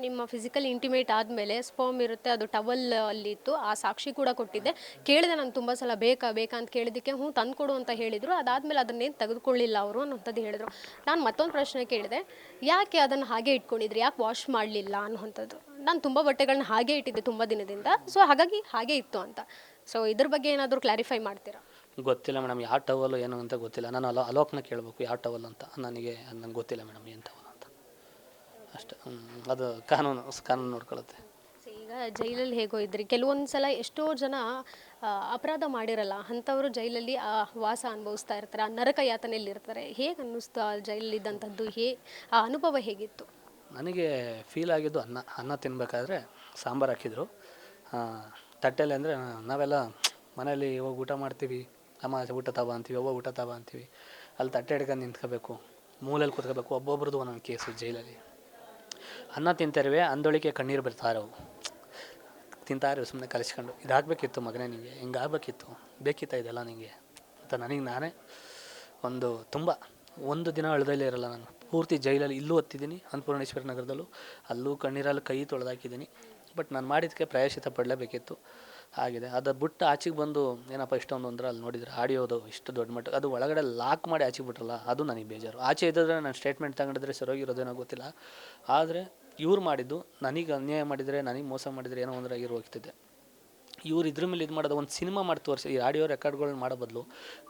ನಿಮ್ಮ physical intimate ಆದಮೇಲೆ sperm ಇರುತ್ತೆ, ಅದು ಟವಲ್ ಅಲ್ಲಿ ಇತ್ತು, ಆ ಸಾಕ್ಷಿ ಕೂಡ ಕೊಟ್ಟಿದ್ದೆ. ಕೇಳಿದೆ ನಾನು ತುಂಬ ಸಲ ಬೇಕಾ ಬೇಕಾ ಅಂತ ಕೇಳಿದ್ದಕ್ಕೆ ಹ್ಞೂ ತಂದ್ಕೊಡು ಅಂತ ಹೇಳಿದರು. ಅದಾದಮೇಲೆ ಅದನ್ನೇನು ತೆಗೆದುಕೊಳ್ಳಿಲ್ಲ ಅವರು ಅನ್ನೋಂಥದ್ದು ಹೇಳಿದರು. ನಾನು ಮತ್ತೊಂದು ಪ್ರಶ್ನೆ ಕೇಳಿದೆ, ಯಾಕೆ ಅದನ್ನು ಹಾಗೆ ಇಟ್ಕೊಂಡಿದ್ರಿ, ಯಾಕೆ ವಾಶ್ ಮಾಡಲಿಲ್ಲ ಅನ್ನೋಂಥದ್ದು. ನಾನು ತುಂಬ ಬಟ್ಟೆಗಳನ್ನ ಹಾಗೆ ಇಟ್ಟಿದ್ದೆ ತುಂಬ ದಿನದಿಂದ, ಸೊ ಹಾಗಾಗಿ ಹಾಗೆ ಇತ್ತು ಅಂತ. ಸೊ ಇದ್ರ ಬಗ್ಗೆ ಏನಾದರೂ ಕ್ಲಾರಿಫೈ ಮಾಡ್ತೀರಾ? ಗೊತ್ತಿಲ್ಲ ಮೇಡಮ್, ಯಾವ ಟವಲ್ ಏನು ಅಂತ ಗೊತ್ತಿಲ್ಲ. ನಾನು ಅಲೋಕ್ನ ಕೇಳಬೇಕು ಯಾವ ಟವಲ್ ಅಂತ. ನನಗೆ ನಂಗೆ ಗೊತ್ತಿಲ್ಲ ಮೇಡಮ್ ಏನು ಟವಲ್ ಅಂತ ಅಷ್ಟೇ. ಅದು ಕಾನೂನು ನೋಡ್ಕೊಳ್ಳುತ್ತೆ. ಸೊ ಈಗ ಜೈಲಲ್ಲಿ ಹೇಗೋ ಇದ್ರಿ, ಕೆಲವೊಂದು ಸಲ ಎಷ್ಟೋ ಜನ ಅಪರಾಧ ಮಾಡಿರಲ್ಲ ಅಂಥವರು ಜೈಲಲ್ಲಿ ವಾಸ ಅನುಭವಿಸ್ತಾ ಇರ್ತಾರೆ, ಆ ನರಕ ಯಾತನೆಯಲ್ಲಿ ಇರ್ತಾರೆ. ಹೇಗೆ ಅನ್ನಿಸ್ತು ಆ ಜೈಲಲ್ಲಿದ್ದಂಥದ್ದು, ಆ ಅನುಭವ ಹೇಗಿತ್ತು? ನನಗೆ ಫೀಲ್ ಆಗಿದ್ದು ಅನ್ನ ತಿನ್ನಬೇಕಾದ್ರೆ ಸಾಂಬಾರು ಹಾಕಿದ್ರು ತಟ್ಟೆಯಲ್ಲಿ. ಅಂದರೆ ನಾವೆಲ್ಲ ಮನೇಲಿ ಹೋಗಿ ಊಟ ಮಾಡ್ತೀವಿ, ಅಮ್ಮ ಊಟ ತಬಾ ಅಂತೀವಿ, ಅವ್ವ ಊಟ ತಬಾ ಅಂತೀವಿ. ಅಲ್ಲಿ ತಟ್ಟೆ ಹಿಡ್ಕೊಂಡು ನಿಂತ್ಕೋಬೇಕು, ಮೂಲೆಯಲ್ಲಿ ಕೂತ್ಕೋಬೇಕು. ಒಬ್ಬೊಬ್ರದ್ದು ಒಂದೊಂದು ಕೇಸು ಜೈಲಲ್ಲಿ. ಅನ್ನ ತಿಂತಾರಿವೆ, ಅಂದೊಳಿಕೆ ಕಣ್ಣೀರು ಬರ್ತಾರವು. ತಿಂತಾಯಿರು ಸುಮ್ಮನೆ ಕಲಿಸ್ಕೊಂಡು, ಇದಾಗಬೇಕಿತ್ತು ಮಗನೇ ನಿನಗೆ, ಹಿಂಗೆ ಆಗಬೇಕಿತ್ತು, ಬೇಕಿತ್ತ ಇದೆಲ್ಲ ನಿನಗೆ ಅಂತ ನಾನೇ ತುಂಬ ಒಂದು ದಿನ ಅಳದಲ್ಲೇ ಇರಲ್ಲ ನಾನು. ಪೂರ್ತಿ ಜೈಲಲ್ಲಿ ಇಲ್ಲೂ ಹತ್ತಿದ್ದೀನಿ, ಅನ್ನಪೂರ್ಣೇಶ್ವರಿ ನಗರದಲ್ಲೂ, ಅಲ್ಲೂ ಕಣ್ಣೀರಲ್ಲಿ ಕೈ ತೊಳೆದಾಕಿದ್ದೀನಿ. ಬಟ್ ನಾನು ಮಾಡಿದ್ದಕ್ಕೆ ಪ್ರಾಯಶ್ಚಿತ್ತ ಪಡಲೇಬೇಕಿತ್ತು, ಆಗಿದೆ. ಅದು ಬಿಟ್ಟು ಆಚೆಗೆ ಬಂದು ಏನಪ್ಪ ಇಷ್ಟೊಂದು ಅಂದ್ರೆ ಅಲ್ಲಿ ನೋಡಿದರೆ ಆಡಿಯೋದು ಇಷ್ಟು ದೊಡ್ಡ ಮಟ್ಟ, ಅದು ಒಳಗಡೆ ಲಾಕ್ ಮಾಡಿ ಆಚೆಗೆ ಬಿಟ್ರಲ್ಲ, ಅದು ನನಗೆ ಬೇಜಾರು. ಆಚೆ ಇದ್ದರೆ ನಾನು ಸ್ಟೇಟ್ಮೆಂಟ್ ತಗೊಂಡಿದ್ರೆ ಸರೋಗಿರೋದೇನೋ ಗೊತ್ತಿಲ್ಲ. ಆದರೆ ಇವ್ರು ಮಾಡಿದ್ದು, ನನಗೆ ಅನ್ಯಾಯ ಮಾಡಿದರೆ, ನನಗೆ ಮೋಸ ಮಾಡಿದರೆ ಏನೋ ಒಂದು ಆಗಿರೋ ಹೋಗ್ತಿದ್ದೆ. ಇವ್ರು ಇದ್ರ ಮೇಲೆ ಇದು ಮಾಡೋದು, ಒಂದು ಸಿನಿಮಾ ಮಾಡಿ ತೋರಿಸಿ, ಈ ಆಡಿಯೋ ರೆಕಾರ್ಡ್ಗಳನ್ನ ಮಾಡೋ ಬದಲು,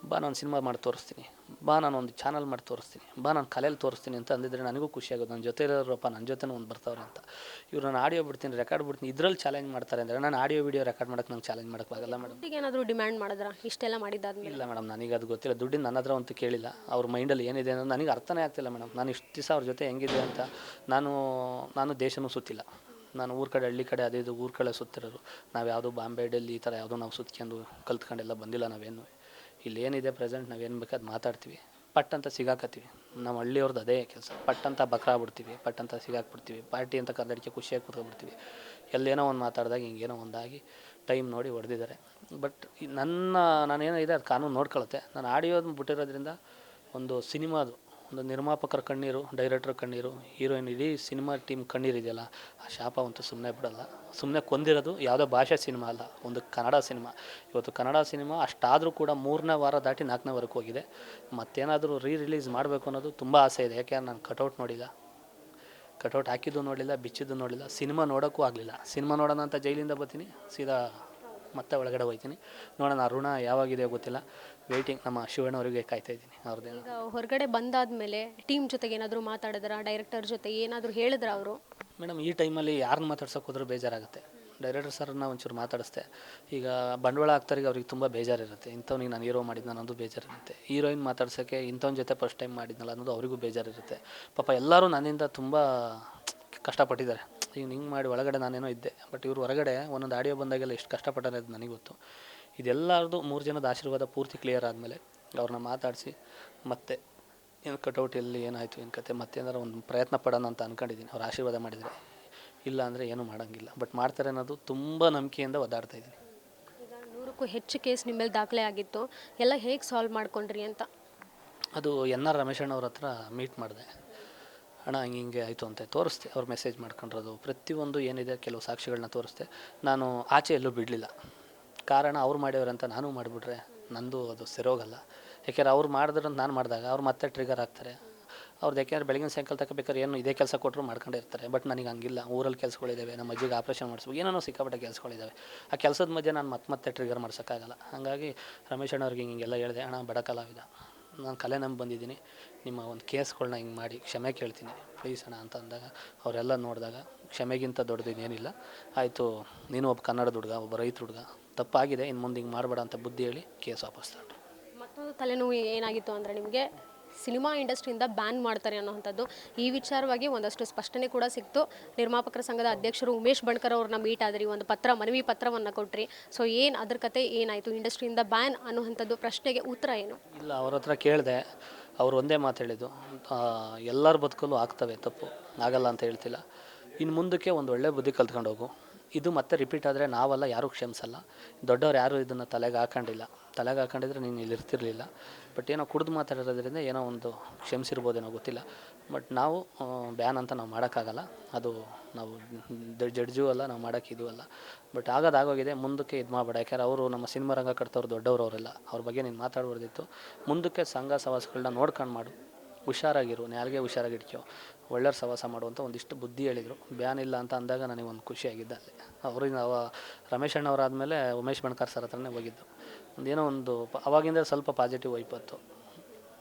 ಬಾ ನಾನು ಸಿನಿಮಾ ಮಾಡಿ ತೋರಿಸ್ತೀನಿ, ಬಾ ನಾನು ಒಂದು ಚಾನಲ್ ಮಾಡಿ ತೋರಿಸ್ತೀನಿ, ಬಾ ನಾನು ಕಲೆಯಲ್ಲಿ ತೋರಿಸ್ತೀನಿ ಅಂತ ಅಂದಿದ್ರೆ ನನಗೂ ಖುಷಿ ಆಗೋದು. ನನ್ನ ಜೊತೆ ಇರೋರಪ್ಪ ನನ್ನ ಜೊತೆನೂ ಒಂದು ಬರ್ತಾವ್ರೆ ಅಂತ. ಇವ್ರು ನಾನು ಆಡಿಯೋ ಬಿಡ್ತೀನಿ, ರೆಕಾರ್ಡ್ ಬಿಡ್ತೀನಿ, ಇದ್ರಲ್ಲಿ ಚಾಲೆಂಜ್ ಮಾಡ್ತಾರೆ ಅಂದರೆ ನಾನು ಆಡಿಯೋ ವಿಡಿಯೋ ರೆಕಾರ್ಡ್ ಮಾಡೋಕ್ಕೆ ನಂಗೆ ಚಾಲೆಂಜ್ ಮಾಡೋಕ್ಕಾಗಲ್ಲ ಮೇಡಮ್. ಈಗ ಏನಾದರೂ ಡಿಮ್ಯಾಂಡ್ ಮಾಡಿದ್ರಾ ಇಷ್ಟೆಲ್ಲ ಮಾಡಿದ್ದಾದ್ಮೇಲೆ? ಇಲ್ಲ ಮೇಡಮ್, ನನಗೆ ಅದು ಗೊತ್ತಿಲ್ಲ. ದುಡ್ಡಿನ ನನ್ನ ಹತ್ರ ಅಂತೂ ಕೇಳಿಲ್ಲ. ಅವ್ರ ಮೈಂಡಲ್ಲಿ ಏನಿದೆ ಅನ್ನೋದು ನನಗೆ ಅರ್ಥನೇ ಆಗ್ತಿಲ್ಲ ಮೇಡಮ್. ನಾನು ಇಷ್ಟು ದಿವಸ ಅವ್ರ ಜೊತೆ ಹೆಂಗಿದೆ ಅಂತ, ನಾನು ದೇಶನೂ ಸುತ್ತಿಲ್ಲ. ನಾನು ಊರ ಕಡೆ, ಹಳ್ಳಿ ಕಡೆ, ಅದೇ ಇದು ಊರ ಕಡೆ ಸುತ್ತಿರೋರು. ನಾವು ಯಾವುದೋ ಬಾಂಬೆ ಡೆಲ್ಲಿ ಈ ಥರ ಯಾವುದೋ ನಾವು ಸುತ್ಕೊಂಡು ಕಲ್ತ್ಕೊಂಡೆಲ್ಲ ಬಂದಿಲ್ಲ ನಾವೇನು. ಇಲ್ಲೇನಿದೆ ಪ್ರೆಸೆಂಟ್, ನಾವೇನು ಬೇಕಾದ್ ಮಾತಾಡ್ತೀವಿ, ಪಟ್ ಅಂತ ಸಿಗಾಕತ್ತೀವಿ. ನಮ್ಮ ಹಳ್ಳಿಯವ್ರದ್ದು ಅದೇ ಕೆಲಸ, ಪಟ್ ಅಂತ ಬಕ್ರಾಗ್ಬಿಡ್ತೀವಿ, ಪಟ್ ಅಂತ ಸಿಗಾಕ್ಬಿಡ್ತೀವಿ. ಪಾರ್ಟಿ ಅಂತ ಕರ್ದಡಿಕೆ ಖುಷಿಯಾಗಿ ಕೂತ್ಕೊಬಿಡ್ತೀವಿ. ಎಲ್ಲೇನೋ ಒಂದು ಮಾತಾಡಿದಾಗ ಹಿಂಗೇನೋ ಒಂದಾಗಿ ಟೈಮ್ ನೋಡಿ ಹೊಡೆದಿದ್ದಾರೆ. ಬಟ್ ನಾನೇನಿದೆ ಅದು ಕಾನೂನು ನೋಡ್ಕೊಳುತ್ತೆ. ನಾನು ಆಡಿಯೋದು ಬಿಟ್ಟಿರೋದ್ರಿಂದ ಒಂದು ಸಿನಿಮಾದು ಒಂದು ನಿರ್ಮಾಪಕರ ಕಣ್ಣೀರು, ಡೈರೆಕ್ಟ್ರ್ ಕಣ್ಣೀರು, ಹೀರೋಯಿನ್, ಇಡೀ ಸಿನಿಮಾ ಟೀಮ್ ಕಣ್ಣೀರಿದೆಯಲ್ಲ, ಆ ಶಾಪ ಅಂತೂ ಸುಮ್ಮನೆ ಬಿಡಲ್ಲ. ಸುಮ್ಮನೆ ಕೊಂದಿರೋದು ಯಾವುದೋ ಭಾಷೆ ಸಿನಿಮಾ ಅಲ್ಲ, ಒಂದು ಕನ್ನಡ ಸಿನಿಮಾ. ಇವತ್ತು ಕನ್ನಡ ಸಿನಿಮಾ ಅಷ್ಟಾದರೂ ಕೂಡ 3ನೇ ವಾರ ದಾಟಿ 4ನೇ ವಾರಕ್ಕೆ ಹೋಗಿದೆ. ಮತ್ತೇನಾದರೂ ರಿಲೀಸ್ ಮಾಡಬೇಕು ಅನ್ನೋದು ತುಂಬ ಆಸೆ ಇದೆ. ಯಾಕೆಂದ್ರೆ ನಾನು ಕಟೌಟ್ ನೋಡಿಲ್ಲ, ಕಟೌಟ್ ಹಾಕಿದ್ದು ನೋಡಲಿಲ್ಲ, ಬಿಚ್ಚಿದ್ದು ನೋಡಲಿಲ್ಲ, ಸಿನಿಮಾ ನೋಡೋಕ್ಕೂ ಆಗಲಿಲ್ಲ. ಸಿನಿಮಾ ನೋಡೋಣ ಅಂತ ಜೈಲಿಂದ ಬರ್ತೀನಿ, ಸೀದಾ ಮತ್ತೆ ಒಳಗಡೆ ಹೋಗ್ತೀನಿ. ನೋಡೋಣ ಋಣ ಯಾವಾಗಿದೆ ಗೊತ್ತಿಲ್ಲ. ವೆಯ್ಟಿಂಗ್. ನಮ್ಮ ಶಿವಣ್ಣವರಿಗೆ ಕಾಯ್ತಾಯಿದ್ದೀನಿ ಅವ್ರದ್ದೇನು. ಈಗ ಹೊರಗಡೆ ಬಂದಾದ್ಮೇಲೆ ಟೀಮ್ ಜೊತೆಗೆ ಏನಾದರೂ ಮಾತಾಡಿದ್ರ, ಡೈರೆಕ್ಟರ್ ಜೊತೆ ಏನಾದರೂ ಹೇಳಿದ್ರ ಅವರು? ಮೇಡಮ್, ಈ ಟೈಮಲ್ಲಿ ಯಾರನ್ನ ಮಾತಾಡ್ಸೋಕೆ ಹೋದ್ರೂ ಬೇಜಾರಾಗುತ್ತೆ. ಡೈರೆಕ್ಟರ್ ಸರ್ನ ಒಂಚೂರು ಮಾತಾಡಿಸ್ದೆ. ಈಗ ಬಂಡವಾಳ ಹಾಕ್ತಾರಿಗೆ ಅವ್ರಿಗೆ ತುಂಬ ಬೇಜಾರಿರುತ್ತೆ. ಇಂಥವ್ನಿಗೆ ನಾನು ಹೀರೋ ಮಾಡಿದ್ನ ಅನ್ನೋದು ಬೇಜಾರಿರುತ್ತೆ. ಹೀರೋಯಿನ್ ಮಾತಾಡ್ಸೋಕ್ಕೆ ಇಂಥವ್ನ ಜೊತೆ ಫಸ್ಟ್ ಟೈಮ್ ಮಾಡಿದ್ನಲ್ಲ ಅನ್ನೋದು ಅವರಿಗೂ ಬೇಜಾರಿರುತ್ತೆ. ಪಾಪ ಎಲ್ಲರೂ ನನ್ನಿಂದ ತುಂಬ ಕಷ್ಟಪಟ್ಟಿದ್ದಾರೆ. ಈಗ ಹಿಂಗೆ ಮಾಡಿ ಒಳಗಡೆ ನಾನೇನೋ ಇದ್ದೆ, ಬಟ್ ಇವ್ರು ಹೊರಗಡೆ ಒಂದೊಂದು ಆಡಿಯೋ ಬಂದಾಗೆಲ್ಲ ಎಷ್ಟು ಕಷ್ಟಪಟ್ಟಾರೆ ಅದು ನನಗೆ ಗೊತ್ತು. ಇದೆಲ್ಲರದು 3 ಜನದ ಆಶೀರ್ವಾದ ಪೂರ್ತಿ ಕ್ಲಿಯರ್ ಆದಮೇಲೆ ಅವ್ರನ್ನ ಮಾತಾಡಿಸಿ ಮತ್ತೆ ಏನು ಕಟೌಟ್ ಎಲ್ಲಿ ಏನಾಯಿತು ಏನು ಕತೆ ಮತ್ತೇನಾರು ಒಂದು ಪ್ರಯತ್ನ ಪಡೋಣ ಅಂತ ಅಂದ್ಕೊಂಡಿದ್ದೀನಿ. ಅವ್ರು ಆಶೀರ್ವಾದ ಮಾಡಿದರೆ, ಇಲ್ಲ ಅಂದರೆ ಏನೂ ಮಾಡೋಂಗಿಲ್ಲ. ಬಟ್ ಮಾಡ್ತಾರೆ ಅನ್ನೋದು ತುಂಬ ನಂಬಿಕೆಯಿಂದ ಒದ್ದಾಡ್ತಾಯಿದ್ದೀನಿ. ಈಗ 100ಕ್ಕೂ ಹೆಚ್ಚು ಕೇಸ್ ನಿಮ್ಮ ಮೇಲೆ ದಾಖಲೆ ಆಗಿತ್ತು, ಎಲ್ಲ ಹೇಗೆ ಸಾಲ್ವ್ ಮಾಡ್ಕೊಂಡ್ರಿ ಅಂತ? ಅದು NR ರಮೇಶಣ್ಣವ್ರ ಹತ್ರ ಮೀಟ್ ಮಾಡಿದೆ. ಅಣ್ಣ ಹಿಂಗೆ ಆಯಿತು ಅಂತ ತೋರಿಸ್ದೆ. ಅವ್ರು ಮೆಸೇಜ್ ಮಾಡ್ಕೊಂಡಿರೋದು ಪ್ರತಿಯೊಂದು ಏನಿದೆ, ಕೆಲವು ಸಾಕ್ಷಿಗಳನ್ನ ತೋರಿಸ್ದೆ. ನಾನು ಆಚೆ ಎಲ್ಲೂ ಬಿಡಲಿಲ್ಲ. ಕಾರಣ ಅವ್ರು ಮಾಡ್ಯವ್ರಂತ ನಾನು ಮಾಡಿಬಿಟ್ರೆ ನಂದು ಅದು ಸರೋಗಲ್ಲ. ಯಾಕೆಂದ್ರೆ ಅವ್ರು ಮಾಡಿದ್ರಂತ ನಾನು ಮಾಡಿದಾಗ ಅವ್ರು ಮತ್ತೆ ಟ್ರಿಗರ್ ಆಗ್ತಾರೆ. ಅವ್ರದ್ದು ಯಾಕೆಂದ್ರೆ ಬೆಳಗಿನ ಸಾಯಂಕಾಲ ತಗೋಬೇಕಾದ್ರೆ ಏನು ಇದೇ ಕೆಲಸ ಕೊಟ್ಟರು ಮಾಡ್ಕೊಂಡೇ ಇರ್ತಾರೆ. ಬಟ್ ನನಗೆ ಹಂಗಿಲ್ಲ. ಊರಲ್ಲಿ ಕೆಲಸಗಳಿದ್ದಾವೆ, ನಮ್ಮ ಅಜ್ಜಿಗೆ ಆಪ್ರೇಷನ್ ಮಾಡಿಸ್ಬೇಕು, ಏನೇನೋ ಸಿಕ್ಕಾಪಟ್ಟೆ ಕೆಲಸಗಳಿದ್ದಾವೆ. ಆ ಕೆಲಸದ ಮಧ್ಯೆ ನಾನು ಮತ್ತೆ ಟ್ರಿಗರ್ ಮಾಡ್ಸೋಕ್ಕಾಗಲ್ಲ. ಹಾಗಾಗಿ ರಮೇಶ್ ಅಣ್ಣವ್ರಿಗೆ ಹಿಂಗೆಲ್ಲ ಹೇಳಿದೆ, ಅಣ್ಣ ಬಡ ಕಲಾವಿದ, ನಾನು ಕಲೆ ನಂಬಿ ಬಂದಿದ್ದೀನಿ, ನಿಮ್ಮ ಒಂದು ಕೇಸ್ಗಳನ್ನ ಹಿಂಗೆ ಮಾಡಿ ಕ್ಷಮೆ ಕೇಳ್ತೀನಿ ಪ್ಲೀಸ್ ಅಣ್ಣ ಅಂತ ಅಂದಾಗ, ಅವರೆಲ್ಲ ನೋಡಿದಾಗ ಕ್ಷಮೆಗಿಂತ ದೊಡ್ಡದೇನೇನಿಲ್ಲ, ಆಯಿತು ನೀನು ಒಬ್ಬ ಕನ್ನಡದ ಹುಡುಗ, ಒಬ್ಬ ರೈತ ಹುಡುಗ, ತಪ್ಪಾಗಿದೆ, ಇನ್ನು ಮುಂದೆ ಹಿಂಗೆ ಮಾಡಬೇಡ ಅಂತ ಬುದ್ಧಿ ಹೇಳಿ ಕೇಸ್ ವಾಪಸ್ ತಗೊಂಡ್ರು. ಮತ್ತೊಂದು ತಲೆನೋವು ಏನಾಗಿತ್ತು ಅಂದರೆ, ನಿಮಗೆ ಸಿನಿಮಾ ಇಂಡಸ್ಟ್ರಿಯಿಂದ ಬ್ಯಾನ್ ಮಾಡ್ತಾರೆ ಅನ್ನೋವಂಥದ್ದು. ಈ ವಿಚಾರವಾಗಿ ಒಂದಷ್ಟು ಸ್ಪಷ್ಟನೆ ಕೂಡ ಸಿಕ್ತು. ನಿರ್ಮಾಪಕರ ಸಂಘದ ಅಧ್ಯಕ್ಷರು ಉಮೇಶ್ ಬಣ್ಕರ್ ಅವ್ರನ್ನ ಮೀಟ್ ಆದ್ರಿ, ಒಂದು ಮನವಿ ಪತ್ರವನ್ನು ಕೊಟ್ರಿ. ಸೊ ಏನು ಅದ್ರ ಕತೆ ಏನಾಯಿತು? ಇಂಡಸ್ಟ್ರಿಯಿಂದ ಬ್ಯಾನ್ ಅನ್ನುವಂಥದ್ದು ಪ್ರಶ್ನೆಗೆ ಉತ್ತರ ಏನು? ಇಲ್ಲ, ಅವ್ರ ಹತ್ರ ಕೇಳಿದೆ. ಅವ್ರು ಒಂದೇ ಮಾತು ಹೇಳಿದ್ದು, ಎಲ್ಲರ ಬದುಕಲ್ಲೂ ಆಗ್ತವೆ ತಪ್ಪು, ಆಗಲ್ಲ ಅಂತ ಹೇಳ್ತಿಲ್ಲ. ಇನ್ನು ಮುಂದಕ್ಕೆ ಒಂದು ಒಳ್ಳೆ ಬುದ್ಧಿ ಕಲ್ತ್ಕೊಂಡು ಹೋಗು, ಇದು ಮತ್ತೆ ರಿಪೀಟ್ ಆದರೆ ನಾವೆಲ್ಲ ಯಾರೂ ಕ್ಷಮಿಸಲ್ಲ. ದೊಡ್ಡವ್ರು ಯಾರೂ ಇದನ್ನು ತಲೆಗೆ ಹಾಕೊಂಡಿದ್ರೆ ನೀನು ಇಲ್ಲಿ ಇರ್ತಿರ್ಲಿಲ್ಲ. ಬಟ್ ಏನೋ ಕುಡ್ದು ಮಾತಾಡಿರೋದ್ರಿಂದ ಏನೋ ಒಂದು ಕ್ಷಮಿಸಿರ್ಬೋದೇನೋ ಗೊತ್ತಿಲ್ಲ. ಬಟ್ ನಾವು ಬ್ಯಾನ್ ಅಂತ ನಾವು ಮಾಡೋಕ್ಕಾಗಲ್ಲ. ಅದು ನಾವು ಜಡ್ಜು ಅಲ್ಲ, ನಾವು ಮಾಡೋಕ್ಕಿದೂ ಅಲ್ಲ. ಬಟ್ ಆಗೋಗಿದೆ, ಮುಂದಕ್ಕೆ ಇದು ಮಾಡಬೇಡ. ಯಾಕೆಂದ್ರೆ ಅವರು ನಮ್ಮ ಸಿನಿಮಾ ರಂಗ ಕಟ್ತವ್ರು ದೊಡ್ಡವರು ಅವರೆಲ್ಲ. ಅವ್ರ ಬಗ್ಗೆ ನೀನು ಮಾತಾಡ್ಬಾರ್ದಿತ್ತು. ಮುಂದಕ್ಕೆ ಸಂಘ ಸವಾಸಗಳನ್ನ ನೋಡ್ಕೊಂಡು ಮಾಡು, ಹುಷಾರಾಗಿರು, ನಾಲ್ಗೆ ಹುಷಾರಾಗಿ ಇಟ್ಕೋ, ಒಳ್ಳೆಯವ್ರ ಸವಾಸ ಮಾಡುವಂಥ ಒಂದಿಷ್ಟು ಬುದ್ಧಿ ಹೇಳಿದರು. ಬ್ಯಾನ್ ಇಲ್ಲ ಅಂತ ಅಂದಾಗ ನನಗೆ ಒಂದು ಖುಷಿಯಾಗಿದ್ದೆ ಅಲ್ಲಿ. ಅವರಿಂದ ರಮೇಶ್ ಅಣ್ಣವರಾದಮೇಲೆ ಉಮೇಶ್ ಬಣ್ಕಾರ್ ಸರ್ ಹತ್ರನೇ ಹೋಗಿದ್ದು. ಒಂದೇನೋ ಒಂದು ಅವಾಗಿಂದ ಸ್ವಲ್ಪ ಪಾಸಿಟಿವ್ ವೈಪ್ ಬಂತು.